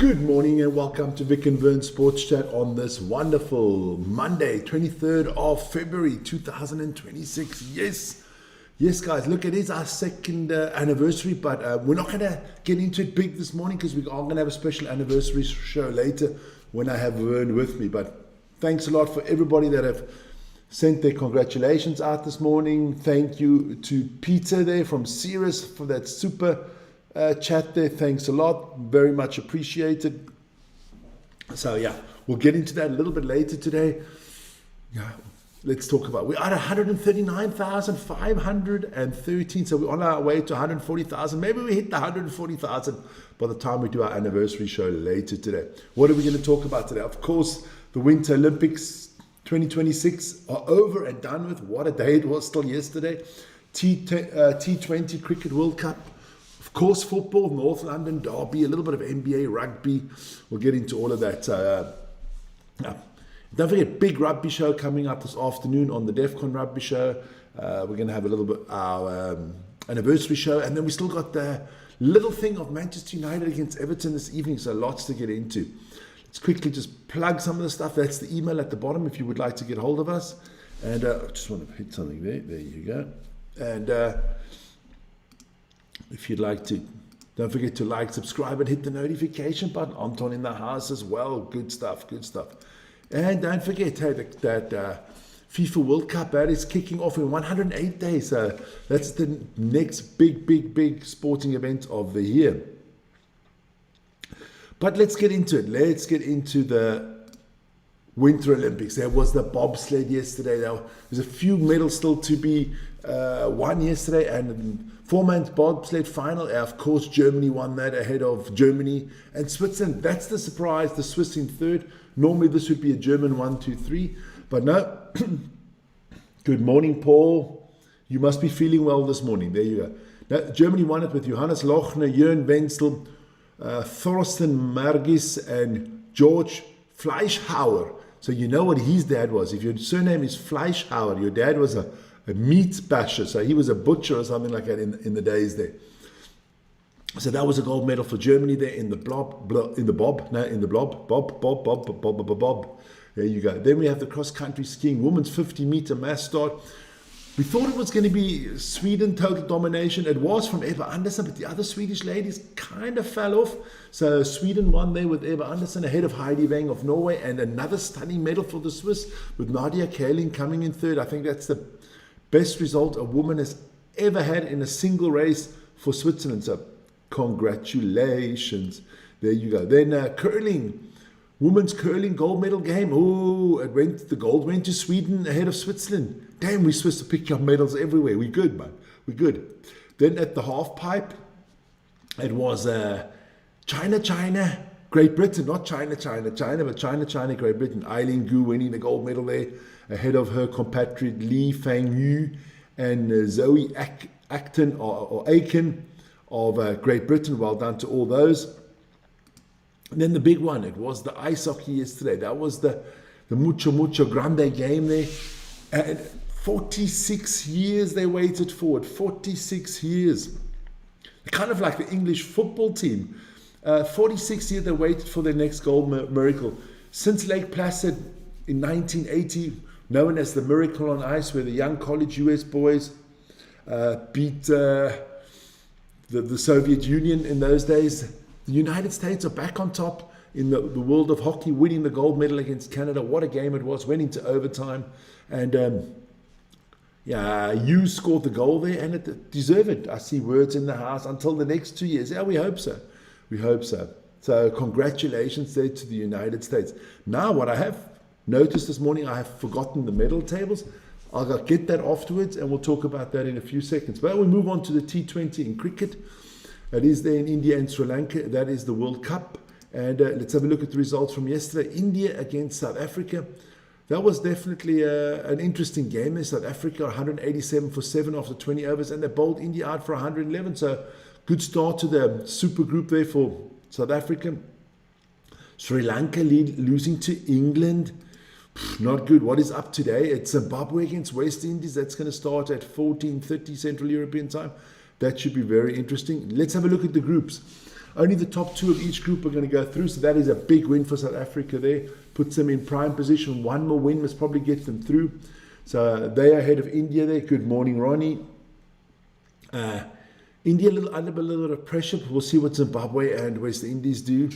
Good morning and welcome to Vic and Vern Sports Chat on this wonderful Monday, 23rd of February 2026. Yes, guys, look, it is our second anniversary, but we're not going to get into it big this morning because we are going to have a special anniversary show later when I have Vern with me. But thanks a lot for everybody that have sent their congratulations out this morning. Thank you to Peter there from Cirrus for that super chat there. Thanks a lot, very much appreciated. So yeah, we'll get into that a little bit later today. Let's talk about, we're at 139,513, so we're on our way to 140,000. Maybe we hit the 140,000 by the time we do our anniversary show later today. What are we going to talk about today? Of course, the Winter Olympics 2026 are over and done with. What a day it was still yesterday. T20 Cricket World Cup. Of course, football, North London Derby, a little bit of NBA rugby. We'll get into all of that. Don't forget, big rugby show coming up this afternoon on the DEFCON rugby show. We're going to have a little bit our anniversary show. And then we still got the little thing of Manchester United against Everton this evening. So lots to get into. Let's quickly just plug some of the stuff. That's the email at the bottom if you would like to get hold of us. And I just want to hit something there. There you go. And if you'd like to, don't forget to like, subscribe, and hit the notification button. Anton in the house as well. Good stuff. And don't forget, hey, that FIFA World Cup, that is kicking off in 108 days. So that's the next big sporting event of the year. But let's get into it. Let's get into the Winter Olympics. There was the bobsled yesterday. There was a few medals still to be won yesterday, and four-man bobsled final. Of course, Germany won that ahead of Germany and Switzerland. That's the surprise. The Swiss in third. Normally, this would be a German 1, 2, 3, but no. Good morning, Paul. You must be feeling well this morning. There you go. Now, Germany won it with Johannes Lochner, Jörn Wenzel, Thorsten Margis, and George Fleischhauer. So you know what his dad was. If your surname is Fleischhauer, your dad was a meat basher. So he was a butcher or something like that in the days there. So that was a gold medal for Germany there in the bob. There you go. Then we have the cross-country skiing, women's 50-meter mass start. We thought it was going to be Sweden total domination. It was from Ebba Andersson, but the other Swedish ladies kind of fell off. So Sweden won there with Ebba Andersson ahead of Heidi Weng of Norway, and another stunning medal for the Swiss with Nadia Kaelin coming in third. I think that's the best result a woman has ever had in a single race for Switzerland. So congratulations. There you go. Then curling. Women's curling gold medal game. The gold went to Sweden ahead of Switzerland. Damn, we're supposed to pick up medals everywhere. We're good, man. We're good. Then at the half pipe, it was China, Great Britain. Not China, but China, Great Britain. Eileen Gu winning the gold medal there ahead of her compatriot Li Fangyu and Zoe Acton or Aiken of Great Britain. Well done to all those. And then the big one, it was the ice hockey yesterday. That was the mucho grande game there. And 46 years they waited for it. 46 years. Kind of like the English football team. 46 years they waited for their next gold miracle. Since Lake Placid in 1980, known as the Miracle on Ice, where the young college US boys beat the Soviet Union in those days. The United States are back on top in the world of hockey, winning the gold medal against Canada. What a game it was. Went into overtime. And you scored the goal there, and it deserved it. I see words in the house until the next 2 years. Yeah, we hope so. So congratulations there to the United States. Now, what I have noticed this morning, I have forgotten the medal tables. I'll get that afterwards, and we'll talk about that in a few seconds. But we move on to the T20 in cricket. It is there in India and Sri Lanka. That is the World Cup. And let's have a look at the results from yesterday. India against South Africa. That was definitely an interesting game. South Africa 187 for 7 after 20 overs, and they bowled India out for 111. So good start to the super group there for South Africa. Sri Lanka losing to England. Not good. What is up today? It's Zimbabwe against West Indies. That's going to start at 14:30 Central European time. That should be very interesting. Let's have a look at the groups. Only the top 2 of each group are going to go through, so that is a big win for South Africa there. Puts them in prime position. One more win must probably get them through. So they are ahead of India there. Good morning, Ronnie. India under a little bit of pressure, but we'll see what Zimbabwe and West Indies do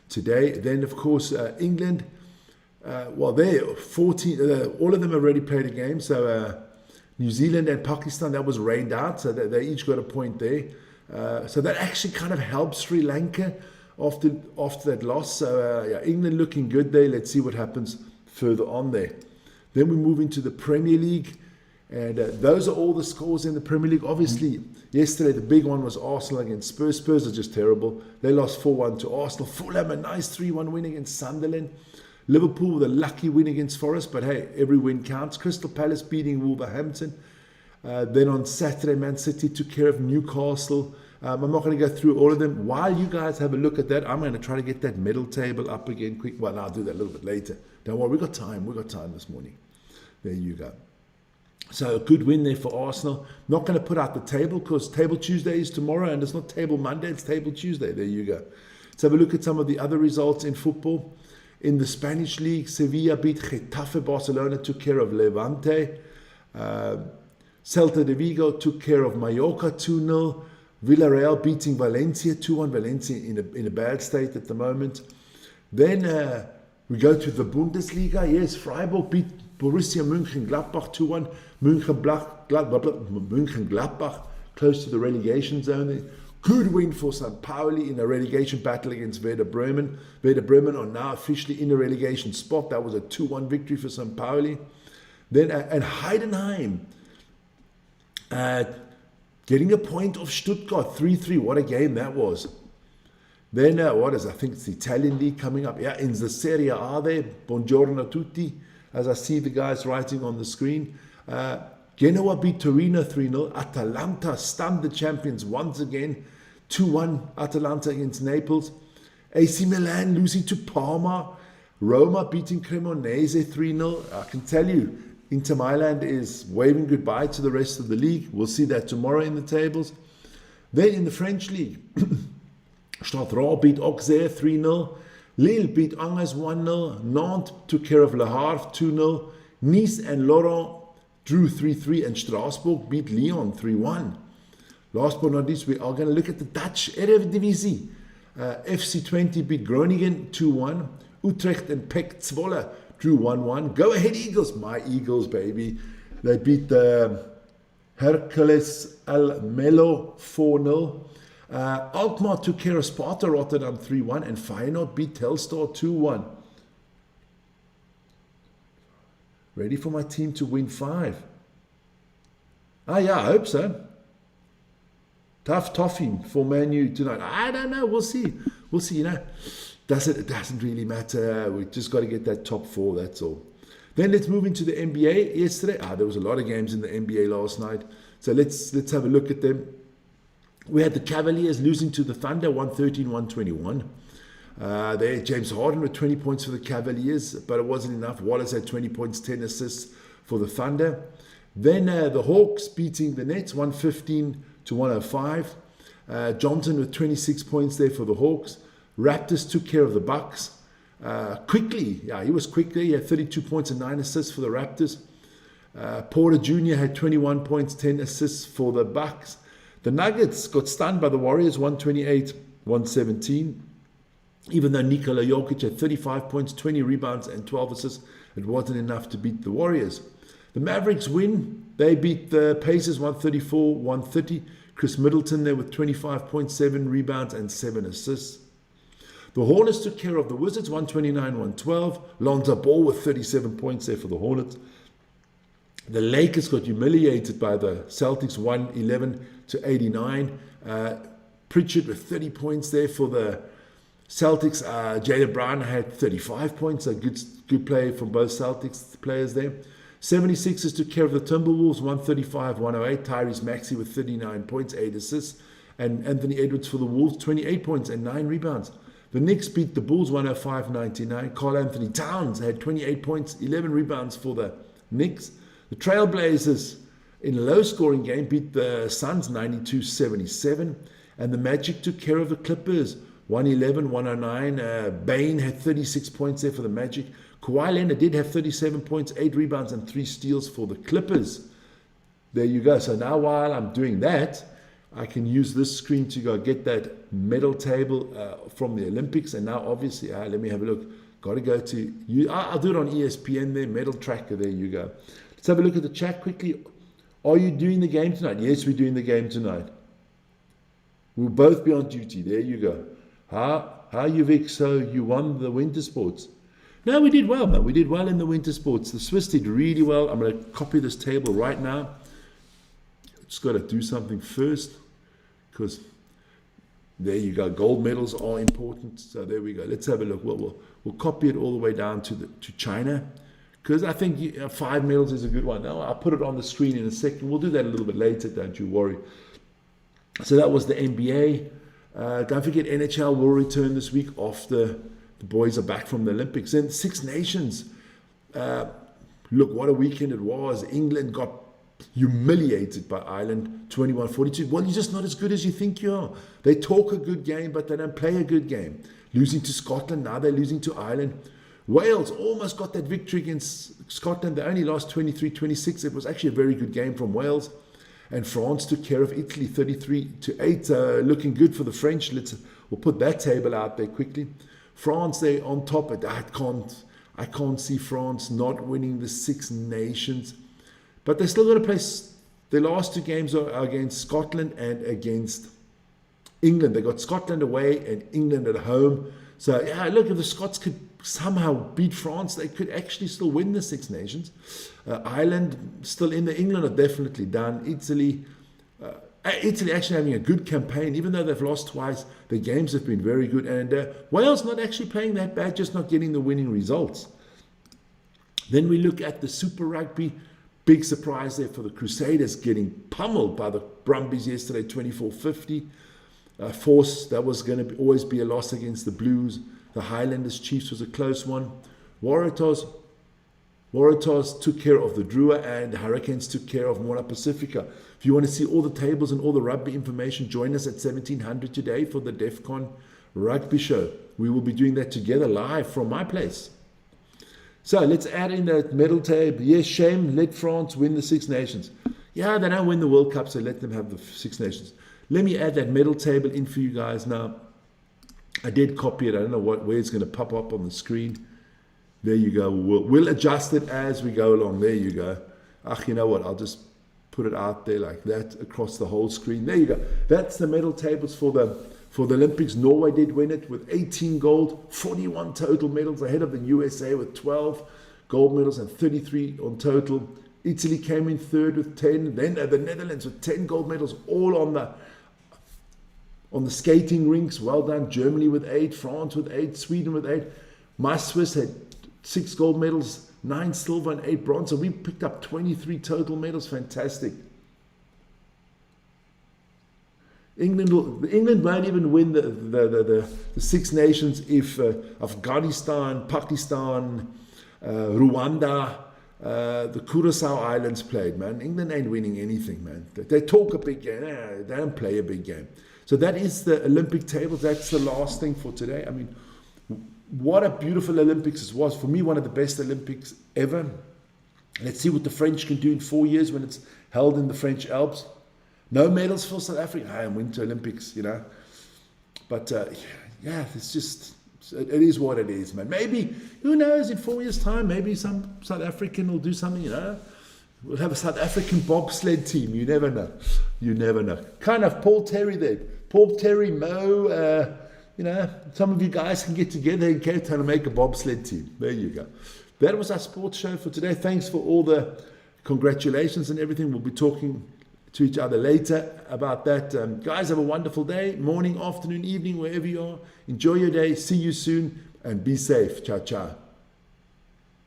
today. Then, of course, England. They're 14. All of them have already played a game. So New Zealand and Pakistan, that was rained out, so they each got a point there. So that actually kind of helps Sri Lanka after that loss. So England looking good there. Let's see what happens further on there. Then we move into the Premier League, and those are all the scores in the Premier League. Obviously, yesterday the big one was Arsenal against Spurs. Spurs are just terrible. They lost 4-1 to Arsenal. Fulham, a nice 3-1 win against Sunderland. Liverpool with a lucky win against Forest, but hey, every win counts. Crystal Palace beating Wolverhampton. Then on Saturday, Man City took care of Newcastle. I'm not going to go through all of them. While you guys have a look at that, I'm going to try to get that medal table up again quick. Well, I'll do that a little bit later. Don't worry, we've got time. We've got time this morning. There you go. So a good win there for Arsenal. Not going to put out the table because Table Tuesday is tomorrow, and it's not Table Monday, it's Table Tuesday. There you go. Let's have a look at some of the other results in football. In the Spanish League, Sevilla beat Getafe. Barcelona took care of Levante. Celta de Vigo took care of Mallorca 2-0. Villarreal beating Valencia 2-1. Valencia in a bad state at the moment. Then we go to the Bundesliga. Yes, Freiburg beat Borussia Mönchengladbach 2-1. Mönchengladbach close to the relegation zone there. Good win for St. Pauli in a relegation battle against Werder Bremen. Werder Bremen are now officially in a relegation spot. That was a 2-1 victory for St. Pauli. Then and Heidenheim getting a point of Stuttgart 3-3. What a game that was. Then I think it's the Italian league coming up. Yeah, in the Serie A there. Buongiorno tutti. As I see the guys writing on the screen. Genoa beat Torino 3-0. Atalanta stunned the champions once again. 2-1 Atalanta against Naples. AC Milan losing to Parma. Roma beating Cremonese 3-0. I can tell you, Inter Milan is waving goodbye to the rest of the league. We'll see that tomorrow in the tables. Then in the French league, Stade Reims beat Auxerre 3-0. Lille beat Angers 1-0. Nantes took care of Le Havre 2-0. Nice and Lorient drew 3-3, and Strasbourg beat Lyon 3-1. Last but not least, we are going to look at the Dutch Eredivisie. FC Twente beat Groningen 2-1. Utrecht and PEC Zwolle drew 1-1. Go ahead Eagles, my Eagles baby. They beat Hercules Almelo 4-0. Alkmaar took care of Sparta Rotterdam 3-1, and Feyenoord beat Telstar 2-1. Ready for my team to win 5. I hope so. Tough toffee for Man U tonight. I don't know. We'll see. You know, it doesn't really matter. We just got to get that top 4. That's all. Then let's move into the NBA. Yesterday, there was a lot of games in the NBA last night. So let's have a look at them. We had the Cavaliers losing to the Thunder 113-121. There, James Harden with 20 points for the Cavaliers, but it wasn't enough. Wallace had 20 points, 10 assists for the Thunder. Then the Hawks beating the Nets 115-105. Johnson with 26 points there for the Hawks. Raptors took care of the Bucks quickly. Yeah, he was quick there. He had 32 points and 9 assists for the Raptors. Porter Jr. had 21 points, 10 assists for the Bucks. The Nuggets got stunned by the Warriors 128-117. Even though Nikola Jokic had 35 points, 20 rebounds, and 12 assists, it wasn't enough to beat the Warriors. The Mavericks win. They beat the Pacers 134-130. Chris Middleton there with 25.7 rebounds and 7 assists. The Hornets took care of the Wizards 129-112. Lonzo Ball with 37 points there for the Hornets. The Lakers got humiliated by the Celtics 111-89. Pritchard with 30 points there for the Celtics. Jaylen Brown had 35 points, a good play from both Celtics players there. 76ers took care of the Timberwolves, 135-108. Tyrese Maxey with 39 points, 8 assists. And Anthony Edwards for the Wolves, 28 points and 9 rebounds. The Knicks beat the Bulls 105-99. Karl Anthony Towns had 28 points, 11 rebounds for the Knicks. The Trailblazers, in a low-scoring game, beat the Suns 92-77. And the Magic took care of the Clippers, 111, 109. Bain had 36 points there for the Magic. Kawhi Leonard did have 37 points, 8 rebounds, and 3 steals for the Clippers. There you go. So now while I'm doing that, I can use this screen to go get that medal table from the Olympics. And now obviously, let me have a look. Got to go to, I'll do it on ESPN there, medal tracker, there you go. Let's have a look at the chat quickly. Are you doing the game tonight? Yes, we're doing the game tonight. We'll both be on duty. There you go. How you, Vic? So you won the winter sports. No, we did well, man. We did well in the winter sports. The Swiss did really well. I'm going to copy this table right now. Just got to do something first, because there you go. Gold medals are important. So there we go. Let's have a look. We'll copy it all the way down to China, because I think 5 medals is a good one. Now I'll put it on the screen in a second. We'll do that a little bit later. Don't you worry. So that was the NBA. Don't forget, NHL will return this week after the boys are back from the Olympics. And Six Nations. Look, what a weekend it was. England got humiliated by Ireland, 21-42. Well, you're just not as good as you think you are. They talk a good game, but they don't play a good game. Losing to Scotland, now they're losing to Ireland. Wales almost got that victory against Scotland. They only lost 23-26. It was actually a very good game from Wales. And France took care of Italy, 33-8. Looking good for the French. We'll put that table out there quickly. France, they're on top. I can't see France not winning the Six Nations. But they're still going to play. Their last 2 games are against Scotland and against England. They got Scotland away and England at home. So, yeah, look, if the Scots could somehow beat France, they could actually still win the Six Nations. Ireland still in there. England are definitely done. Italy actually having a good campaign. Even though they've lost twice, their games have been very good. And Wales not actually playing that bad, just not getting the winning results. Then we look at the Super Rugby. Big surprise there for the Crusaders, getting pummeled by the Brumbies yesterday, 24-50. Force, that was going to always be a loss against the Blues. The Highlanders Chiefs was a close one. Waratahs took care of the Drua, and the Hurricanes took care of Moana Pacifica. If you want to see all the tables and all the rugby information, join us at 1700 today for the DEFCON Rugby Show. We will be doing that together live from my place. So let's add in that medal table. Yes, shame, let France win the Six Nations. Yeah, they don't win the World Cup, so let them have the Six Nations. Let me add that medal table in for you guys now. I did copy it. I don't know where it's going to pop up on the screen. There you go. We'll adjust it as we go along. There you go. You know what? I'll just put it out there like that across the whole screen. There you go. That's the medal tables for the Olympics. Norway did win it with 18 gold, 41 total medals, ahead of the USA with 12 gold medals and 33 on total. Italy came in third with 10. Then the Netherlands with 10 gold medals, all on the skating rinks. Well done. Germany with 8, France with 8, Sweden with 8. My Swiss had 6 gold medals, 9 silver and 8 bronze. So we picked up 23 total medals. Fantastic. England won't even win the Six Nations if Afghanistan, Pakistan, Rwanda, the Curacao Islands played, man. England ain't winning anything, man. They talk a big game. They don't play a big game. So that is the Olympic tables. That's the last thing for today. I mean, what a beautiful Olympics it was. For me, one of the best Olympics ever. Let's see what the French can do in 4 years when it's held in the French Alps. No medals for South Africa. I am Winter Olympics, you know. But yeah, it's just, it is what it is, man. Maybe, who knows, in 4 years' time, maybe some South African will do something, you know. We'll have a South African bobsled team. You never know. You never know. Kind of Paul Terry there. Paul Terry, Mo, you know, some of you guys can get together in Cape Town and make a bobsled team. There you go. That was our sports show for today. Thanks for all the congratulations and everything. We'll be talking to each other later about that. Guys, have a wonderful day, morning, afternoon, evening, wherever you are. Enjoy your day. See you soon and be safe. Ciao, ciao.